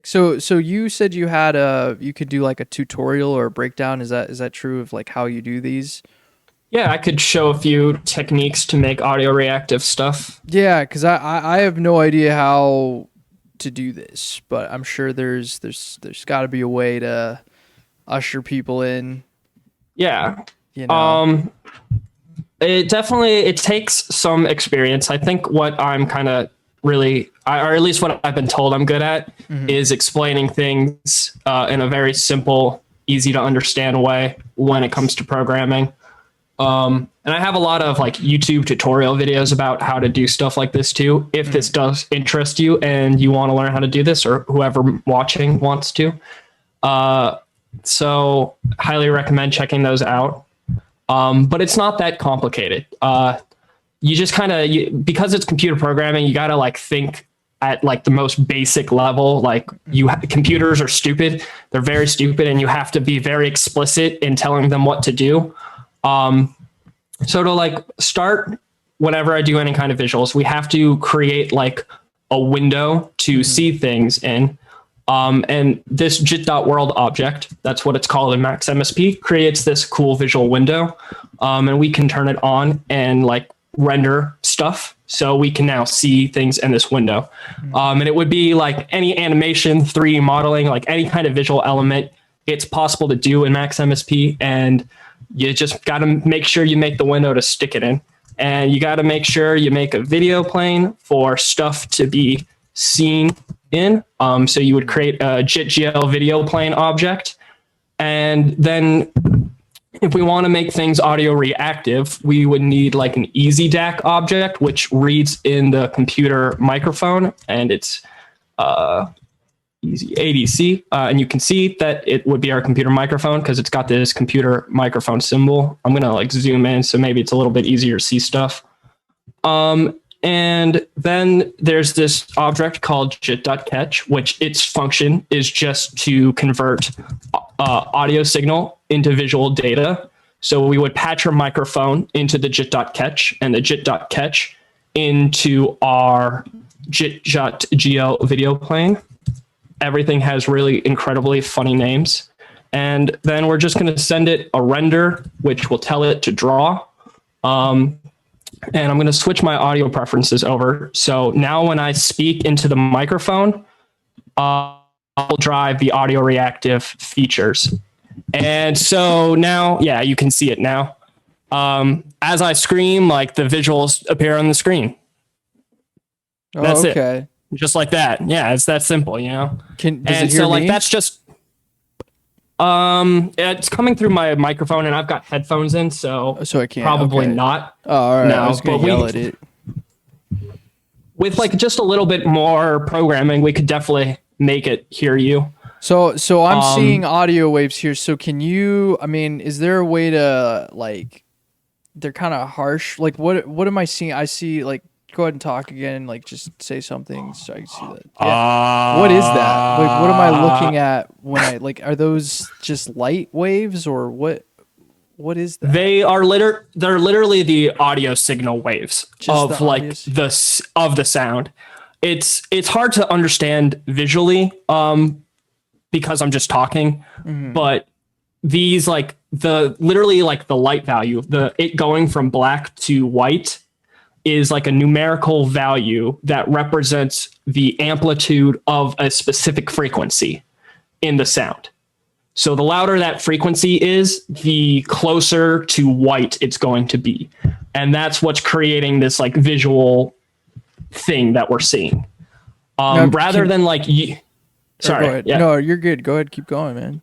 So you said you could do like a tutorial or a breakdown. Is that true of like how you do these? Yeah, I could show a few techniques to make audio reactive stuff. Yeah, because I have no idea how to do this, but I'm sure there's got to be a way to usher people in. Yeah. You know. Um, it takes some experience. I think what I'm kind of really, or at least what I've been told I'm good at, Hmm. is explaining things in a very simple, easy to understand way when it comes to programming. And I have a lot of like YouTube tutorial videos about how to do stuff like this too. If this does interest you and you want to learn how to do this, or whoever watching wants to, so highly recommend checking those out. But it's not that complicated. You just kind of, because it's computer programming, you got to like think at like the most basic level. Like computers are stupid. They're very stupid, and you have to be very explicit in telling them what to do. So to like start, whenever I do any kind of visuals, we have to create like a window to see things in. And this jit.world object, that's what it's called in MaxMSP, creates this cool visual window. And we can turn it on and like render stuff. So we can now see things in this window. And it would be like any animation, 3D modeling, like any kind of visual element, it's possible to do in MaxMSP. And you just got to make sure you make the window to stick it in. And you got to make sure you make a video plane for stuff to be seen in. So you would create a JitGL video plane object. And then if we want to make things audio reactive, we would need like an easy DAC object, which reads in the computer microphone, and it's easy ADC. And you can see that it would be our computer microphone because it's got this computer microphone symbol. I'm going to like zoom in, so maybe it's a little bit easier to see stuff. And then there's this object called jit.catch, which its function is just to convert audio signal into visual data. So we would patch our microphone into the jit.catch and the jit.catch into our jit.gl video plane. Everything has really incredibly funny names. And then we're just going to send it a render, which will tell it to draw. And I'm going to switch my audio preferences over. So now when I speak into the microphone, I'll drive the audio reactive features. And so now, yeah, you can see it now. As I scream, like the visuals appear on the screen. That's okay. it. Just like that. Yeah, it's that simple, you know? Does it hear me? Like that's just it's coming through my microphone, and I've got headphones in, so I can't. probably Okay. not. Oh, all right. No, I was gonna but yell at it. With like just a little bit more programming, we could definitely make it hear you. So I'm seeing audio waves here. So can you? I mean, is there a way to like? They're kind of harsh. Like what am I seeing? I see like. Go ahead and talk again. Like just say something so I can see that. Yeah. What is that? Like what am I looking at when I like? Are those just light waves or what? What is that? They're literally the audio signal waves Just of the like audio the sound. It's hard to understand visually because I'm just talking, but these like literally like the light value, it going from black to white is like a numerical value that represents the amplitude of a specific frequency in the sound. So the louder that frequency is, the closer to white it's going to be. And that's what's creating this like visual thing that we're seeing. Rather than like, sorry. Go ahead. Yeah. No, you're good. Go ahead. Keep going, man.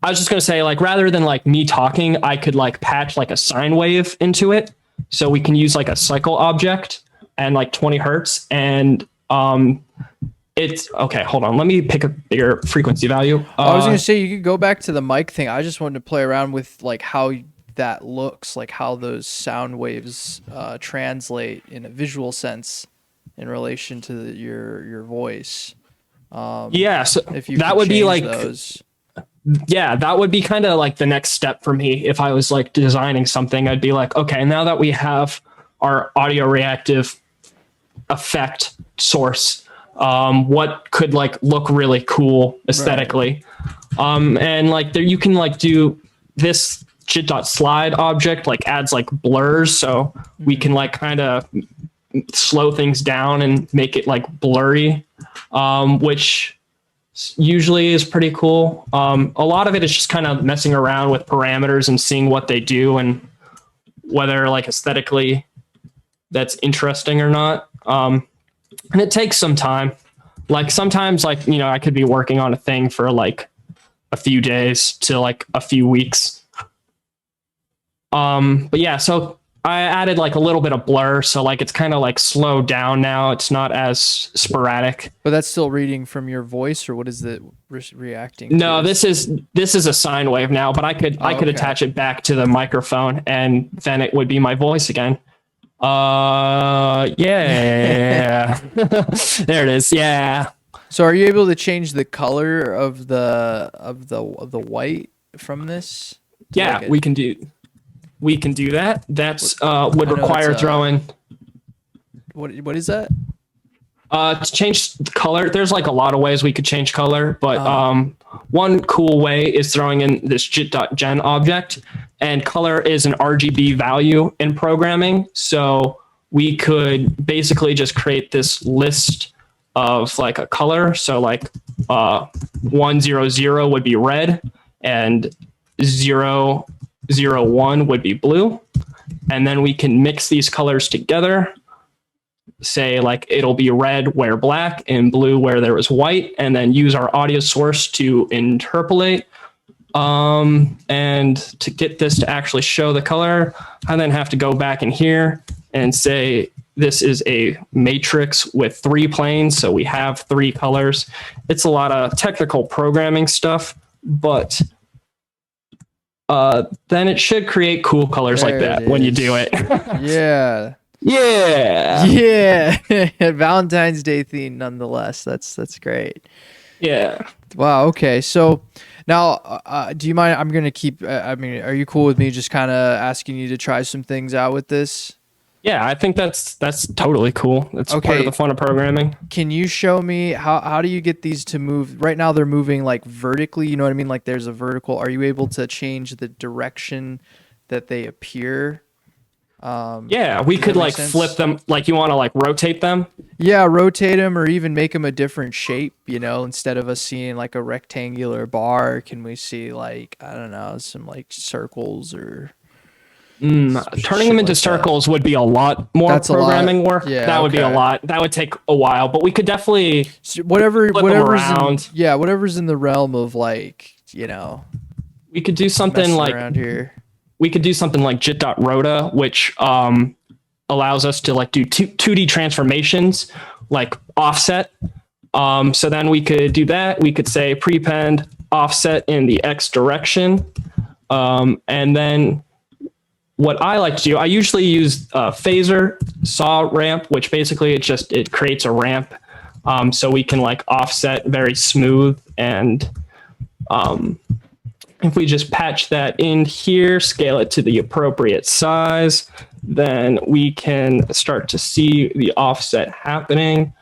I was just going to say, like, rather than like me talking, I could like patch like a sine wave into it. So we can use like a cycle object and like 20 hertz. And it's okay. Hold on. Let me pick a bigger frequency value. I was going to say you could go back to the mic thing. I just wanted to play around with like how that looks, like how those sound waves translate in a visual sense in relation to your voice. Yeah. So if you that could would be change like those. Yeah, that would be kind of like the next step for me. If I was like designing something, I'd be like, okay, now that we have our audio reactive effect source, what could like look really cool aesthetically. And like there you can like do this jit.slide object like adds like blurs, so we can like kind of slow things down and make it like blurry, which usually is pretty cool. A lot of it is just kind of messing around with parameters and seeing what they do and whether like aesthetically that's interesting or not. And it takes some time. Like sometimes like, you know, I could be working on a thing for like a few days to like a few weeks. But yeah, so I added like a little bit of blur, so like it's kind of like slowed down now. It's not as sporadic. But that's still reading from your voice, or what is it reacting to? No, this is a sine wave now, but I could attach it back to the microphone and then it would be my voice again. Yeah. There it is. Yeah. So are you able to change the color of the white from this? Yeah, we can do that. That's would require throwing. What is that? To change the color, there's like a lot of ways we could change color, but one cool way is throwing in this jit.gen object, and color is an RGB value in programming. So we could basically just create this list of like a color. So like 100 would be red and 001 would be blue. And then we can mix these colors together. Say like it'll be red where black and blue where there was white, and then use our audio source to interpolate. And to get this to actually show the color, I then have to go back in here and say this is a matrix with 3 planes, so we have 3 colors. It's a lot of technical programming stuff, but then it should create cool colors like that when you do it. Yeah. Yeah. Yeah. Valentine's Day theme nonetheless. That's great. Yeah. Wow. Okay. So now, do you mind? I'm going to keep, I mean, are you cool with me just kind of asking you to try some things out with this? Yeah, I think that's totally cool. It's part of the fun of programming. Can you show me how do you get these to move? Right now they're moving like vertically, you know what I mean? Like there's a vertical. Are you able to change the direction that they appear? Yeah, we could like flip them, like you want to like rotate them. Yeah, rotate them or even make them a different shape, you know, instead of us seeing like a rectangular bar, can we see like, I don't know, some like circles or turning them into circles would be a lot more programming work. Yeah, that would be a lot. That would take a while, but we could definitely whatever's in the realm of like, you know, we could do something like around here. We could do something like jit.rota, which allows us to like do 2D transformations, like offset. So then we could do that. We could say prepend offset in the X direction. And then what I like to do, I usually use phaser saw ramp, which basically it creates a ramp. So we can like offset very smooth, and if we just patch that in here, scale it to the appropriate size, then we can start to see the offset happening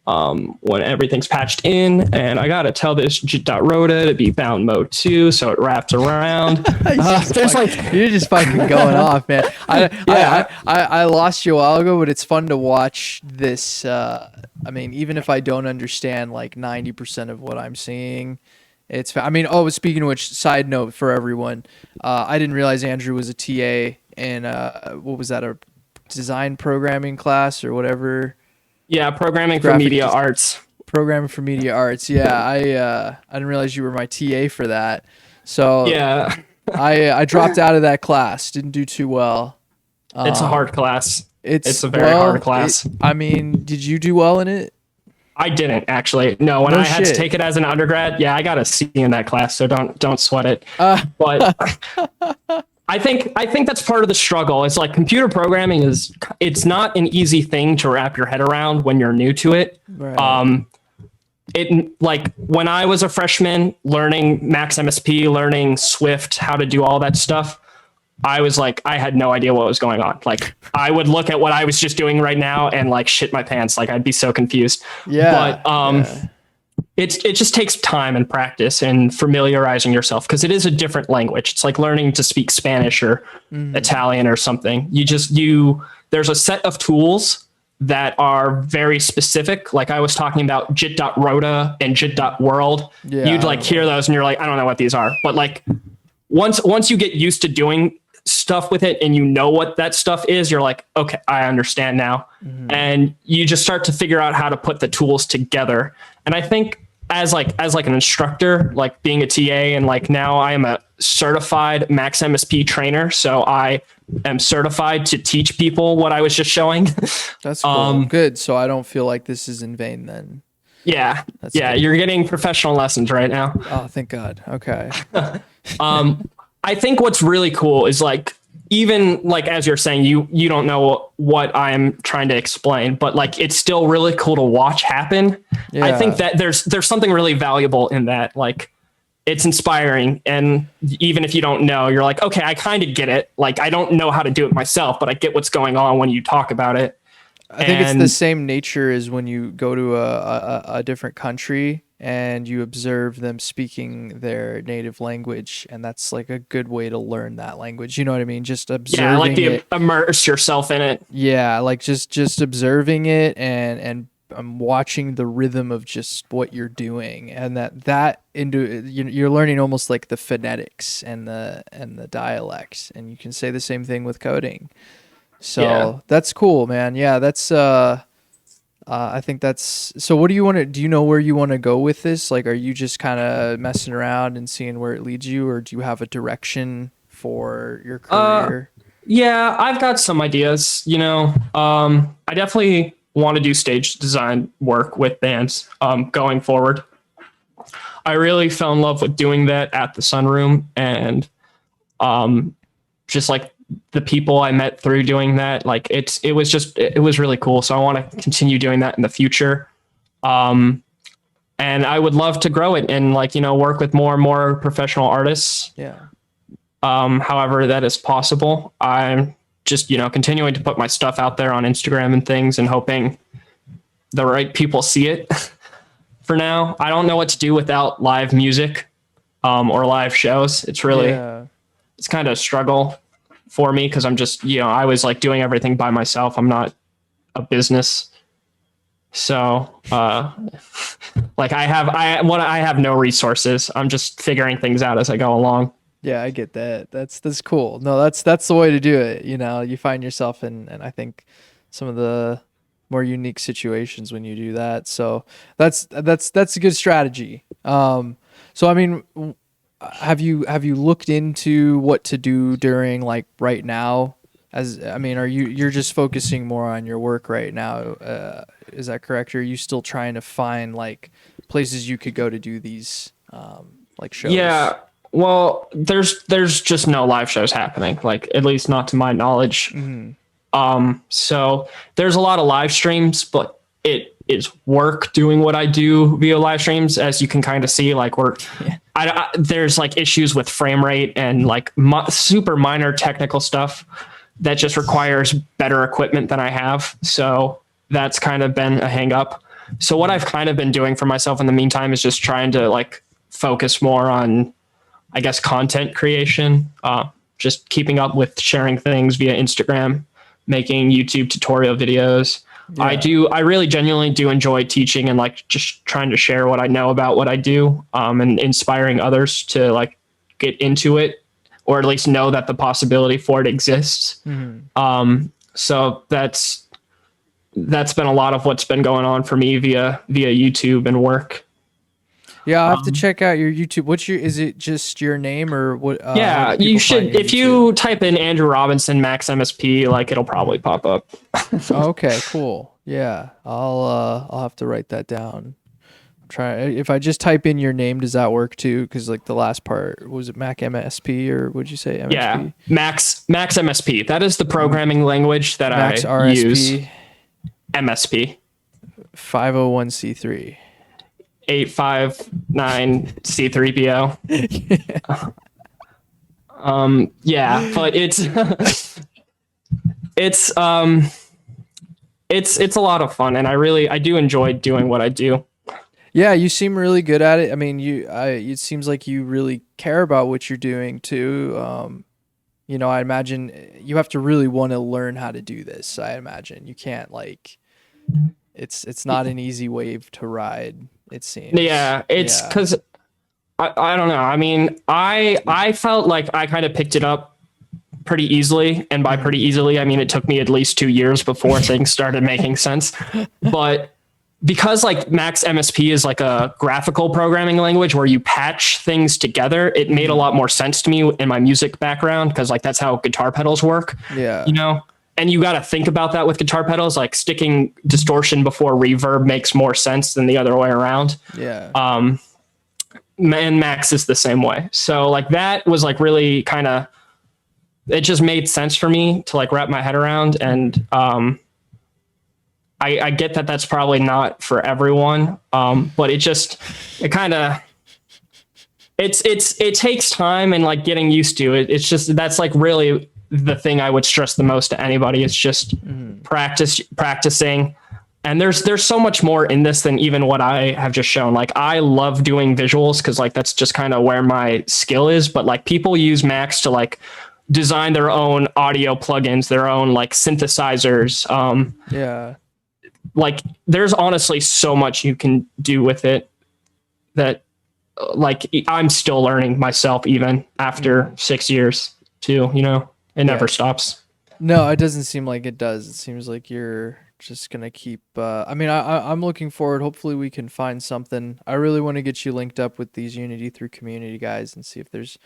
when everything's patched in. And I got to tell this jit.rota to be bound mode 2, so it wraps around. You're just fucking going off, man. I lost you a while ago, but it's fun to watch this. I mean, even if I don't understand like 90% of what I'm seeing, speaking of which, side note for everyone, I didn't realize Andrew was a TA in what was that, a design programming class or whatever? Yeah, programming for media arts. Programming for media arts. Yeah, I didn't realize you were my TA for that. So yeah, I dropped out of that class. Didn't do too well. It's a hard class. It's a very hard class. Did you do well in it? I didn't actually. No, when I had to take it as an undergrad, yeah, I got a C in that class, so don't sweat it. But I think that's part of the struggle. It's like computer programming it's not an easy thing to wrap your head around when you're new to it. Right. It like when I was a freshman learning MaxMSP, learning Swift, how to do all that stuff, I was like, I had no idea what was going on. Like I would look at what I was just doing right now and like shit my pants. Like I'd be so confused. Yeah. But it just takes time and practice and familiarizing yourself because it is a different language. It's like learning to speak Spanish or Italian or something. There's a set of tools that are very specific. Like I was talking about jit.rota and jit.world. Yeah, You'd like hear those and you're like, I don't know what these are. But like once you get used to doing stuff with it and you know what that stuff is, you're like, okay, I understand now. And you just start to figure out how to put the tools together. And I think as like an instructor, like being a TA, and like now I am a certified MaxMSP trainer. So I am certified to teach people what I was just showing. That's cool. Good. So I don't feel like this is in vain then. Yeah. That's yeah. good. You're getting professional lessons right now. Oh, thank God. Okay. I think what's really cool is like, even like, as you're saying, you don't know what I'm trying to explain, but like, it's still really cool to watch happen. Yeah. I think that there's something really valuable in that. Like it's inspiring. And even if you don't know, you're like, okay, I kind of get it. Like, I don't know how to do it myself, but I get what's going on when you talk about it. I think it's the same nature as when you go to a different country and you observe them speaking their native language, and that's like a good way to learn that language. You know what I mean? Just observing like it. Immerse yourself in it. Yeah, like just observing it and watching the rhythm of just what you're doing, and you're learning almost like the phonetics and the dialects, and you can say the same thing with coding. So that's cool, man. Yeah, that's I think that's so. What do you know where you want to go with this? Like, are you just kind of messing around and seeing where it leads you, or do you have a direction for your career? Yeah, I've got some ideas, I definitely want to do stage design work with bands, going forward. I really fell in love with doing that at the Sunroom, and, just like the people I met through doing that, like it was really cool. So I want to continue doing that in the future. And I would love to grow it and like, work with more and more professional artists. Yeah. However that is possible. I'm just, continuing to put my stuff out there on Instagram and things and hoping the right people see it. For now, I don't know what to do without live music, or live shows. It's really, it's kind of a struggle for me because I'm just, I was like doing everything by myself. I'm not a business. So, like I have no resources. I'm just figuring things out as I go along. Yeah, I get that. That's cool. No, that's the way to do it. You find yourself in, and I think some of the more unique situations when you do that. So that's a good strategy. So I mean, have you looked into what to do during like right now? You're just focusing more on your work right now? Is that correct? Or are you still trying to find like places you could go to do these like shows? Yeah. Well, there's just no live shows happening, like at least not to my knowledge. So there's a lot of live streams, but it is work doing what I do via live streams, as you can kind of see. Like there's like issues with frame rate and like super minor technical stuff that just requires better equipment than I have. So that's kind of been a hang up. So what I've kind of been doing for myself in the meantime is just trying to like focus more on, I guess, content creation, just keeping up with sharing things via Instagram, making YouTube tutorial videos. Yeah. I really genuinely do enjoy teaching and like just trying to share what I know about what I do, and inspiring others to like get into it, or at least know that the possibility for it exists. So that's been a lot of what's been going on for me via YouTube and work. Yeah, I'll have to check out your YouTube. Is it just your name or what? Yeah, you should. If you type in Andrew Robinson MaxMSP, like it'll probably pop up. Okay, cool. Yeah, I'll have to write that down. If I just type in your name, does that work too? Because like the last part, was it MaxMSP or would you say MSP? Yeah, MaxMSP. That is the programming language that I use. MSP. 501c3. 859 C3PO. Yeah, but it's it's a lot of fun, and I do enjoy doing what I do. Yeah, you seem really good at it. I mean, it seems like you really care about what you're doing too. I imagine you have to really want to learn how to do this. I imagine you can't like it's not an easy wave to ride, it seems. Yeah, it's Yeah. because I don't know. I mean, I felt like I kind of picked it up pretty easily, and by pretty easily, I mean it took me at least 2 years before things started making sense. But because like Max MSP is like a graphical programming language where you patch things together, it made a lot more sense to me in my music background because like that's how guitar pedals work, Yeah. you know? And you got to think about that with guitar pedals, like sticking distortion before reverb makes more sense than the other way around. Yeah. And Max is the same way. So like that was like really kind of, it just made sense for me to like wrap my head around. And I get that that's probably not for everyone, but it kind of it takes time and like getting used to it. It's just that's like really the thing I would stress the most to anybody. It's just practicing. And there's so much more in this than even what I have just shown. Like I love doing visuals because like that's just kind of where my skill is. But like people use Max to like design their own audio plugins, their own like synthesizers. Yeah. Like there's honestly so much you can do with it that like I'm still learning myself even after 6 years too, it never stops. No, it doesn't seem like it does. It seems like you're just gonna keep I mean I'm looking forward. Hopefully we can find something. I really want to get you linked up with these Unity through community guys and see if there's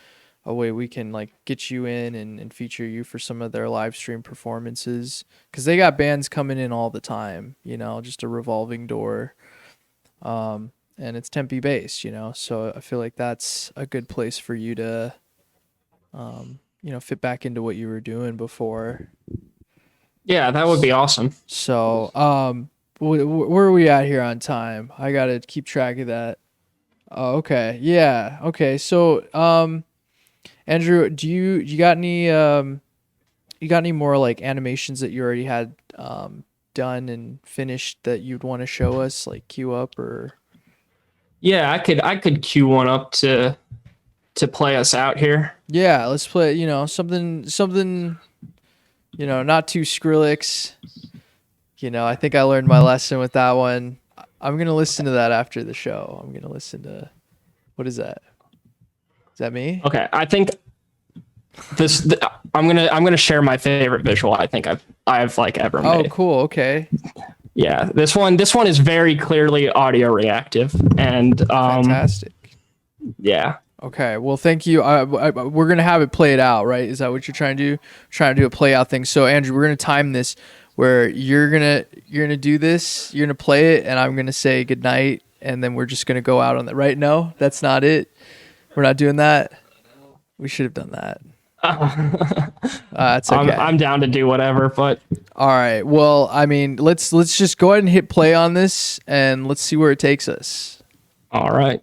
a way we can like get you in and feature you for some of their live stream performances because they got bands coming in all the time, just a revolving door. And it's Tempe based, so I feel like that's a good place for you to fit back into what you were doing before. Yeah, that would be awesome. So where are we at here on time? I gotta keep track of that. Oh, okay. Yeah. Okay. So Andrew, do you got any more like animations that you already had done and finished that you'd want to show us, like queue up or? Yeah, I could queue one up to play us out here. Yeah, let's play. Something. Not too Skrillex. I think I learned my lesson with that one. I'm gonna listen to that after the show. I'm gonna listen to. What is that? Is that me? Okay, I think I'm gonna share my favorite visual I think I've like ever made. Oh, cool. Okay. Yeah, this one is very clearly audio reactive and Fantastic. Yeah. Okay. Well, thank you. We're gonna have it played out, right? Is that what you're trying to do? Trying to do a play out thing. So, Andrew, we're gonna time this where you're gonna do this. You're gonna play it, and I'm gonna say goodnight, and then we're just gonna go out on that. Right? No, that's not it. We're not doing that. We should have done that. That's okay. I'm down to do whatever, but all right. Well, I mean, let's just go ahead and hit play on this, and let's see where it takes us. All right.